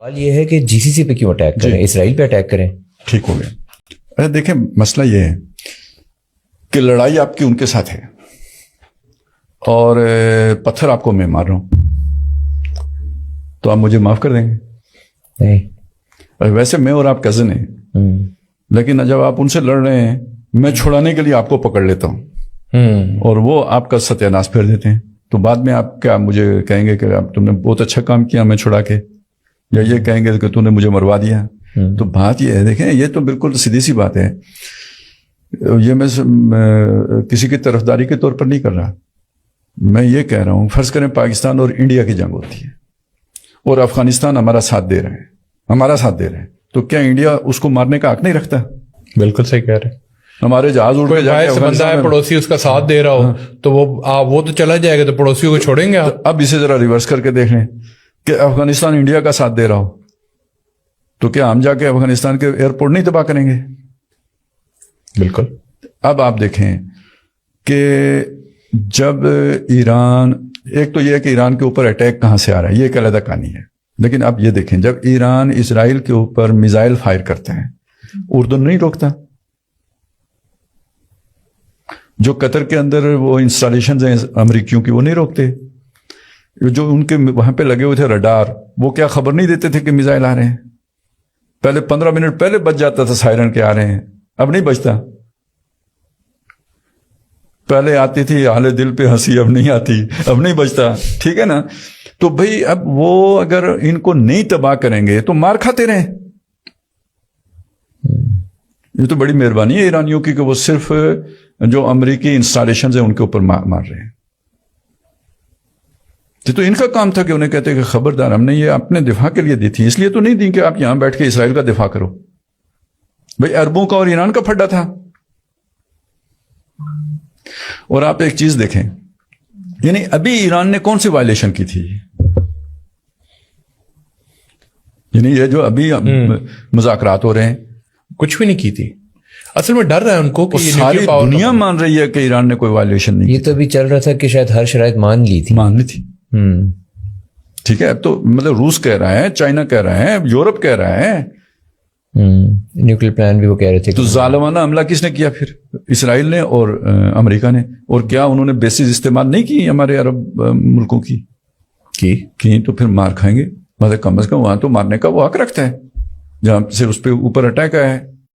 سوال یہ ہے کہ جی سی سی پہ کیوں اٹیک کریں, اسرائیل پہ اٹیک کریں؟ ٹھیک ہو گیا. ارے دیکھیں مسئلہ یہ ہے کہ لڑائی آپ کی ان کے ساتھ ہے اور پتھر آپ کو میں مار رہا ہوں تو آپ مجھے معاف کر دیں گے؟ نہیں. ویسے میں اور آپ کزن ہیں, لیکن جب آپ ان سے لڑ رہے ہیں میں چھڑانے کے لیے آپ کو پکڑ لیتا ہوں اور وہ آپ کا ستیہ ناش پھیر دیتے ہیں, تو بعد میں آپ کیا مجھے کہیں گے کہ تم نے بہت اچھا کام کیا میں چھڑا کے, یا یہ کہیں گے کہ تم نے مجھے مروا دیا؟ تو بات یہ ہے, دیکھیں یہ تو بالکل سیدھی سی بات ہے, یہ میں کسی کی طرفداری کے طور پر نہیں کر رہا, میں یہ کہہ رہا ہوں فرض کریں پاکستان اور انڈیا کی جنگ ہوتی ہے اور افغانستان ہمارا ساتھ دے رہے ہیں, تو کیا انڈیا اس کو مارنے کا حق نہیں رکھتا؟ بالکل صحیح کہہ رہے ہیں. ہمارے جہاز اڑ کے کوئی بندہ ہے پڑوسی اس کا ساتھ دے رہا ہو تو وہ تو چلا جائے گا, تو پڑوسیوں کو چھوڑیں گے آپ؟ اب اسے ذرا ریورس کر کے دیکھ لیں کہ افغانستان انڈیا کا ساتھ دے رہا ہو تو کیا ہم جا کے افغانستان کے ایئرپورٹ نہیں تباہ کریں گے؟ بالکل. اب آپ دیکھیں کہ جب ایران, ایک تو یہ ہے کہ ایران کے اوپر اٹیک کہاں سے آ رہا ہے, یہ ایک علیحدہ کہانی ہے, لیکن اب یہ دیکھیں جب ایران اسرائیل کے اوپر میزائل فائر کرتے ہیں اردن نہیں روکتا, جو قطر کے اندر وہ انسٹالیشنز ہیں امریکیوں کی وہ نہیں روکتے, جو ان کے وہاں پہ لگے ہوئے تھے رڈار وہ کیا خبر نہیں دیتے تھے کہ میزائل آ رہے ہیں؟ پہلے 15 منٹ پہلے بج جاتا تھا سائرن کے آ رہے ہیں, اب نہیں بجتا. پہلے آتی تھی حال دل پہ ہنسی, اب نہیں آتی, اب نہیں بجتا, ٹھیک ہے نا. تو بھئی اب وہ اگر ان کو نہیں تباہ کریں گے تو مار کھاتے رہیں. یہ تو بڑی مہربانی ہے ایرانیوں کی کہ وہ صرف جو امریکی انسٹالیشنز ہیں ان کے اوپر مار رہے ہیں. تو ان کا کام تھا کہ انہیں کہتے کہ خبردار ہم نے یہ اپنے دفاع کے لیے دی تھی, اس لیے تو نہیں دی کہ آپ یہاں بیٹھ کے اسرائیل کا دفاع کرو. بھئی عربوں کا اور ایران کا پھڈا تھا. اور آپ ایک چیز دیکھیں, یعنی ابھی ایران نے کون سی وائلیشن کی تھی؟ یعنی یہ جو ابھی مذاکرات ہو رہے ہیں کچھ بھی نہیں کی تھی. اصل میں ڈر رہا ہے ان کو کہ ساری دنیا مان رہی ہے کہ ایران نے کوئی وائلیشن نہیں کی. یہ تو ابھی چل رہا تھا کہ شاید ہر شرائط مان لی تھی. ٹھیک ہے, اب تو مطلب روس کہہ رہا ہے, چائنا کہہ رہا ہے, یورپ کہہ رہا ہے, نیوکلیر پلان بھی وہ کہہ رہے تھے. تو ظالمانہ حملہ کس نے کیا پھر؟ اسرائیل نے اور امریکہ نے. اور کیا انہوں نے بیسز استعمال نہیں کی ہمارے عرب ملکوں کی؟ تو پھر مار کھائیں گے. مطلب کم از کم وہاں تو مارنے کا وہ حق رکھتا ہے جہاں سے اس پہ اوپر اٹیک آیا ہے.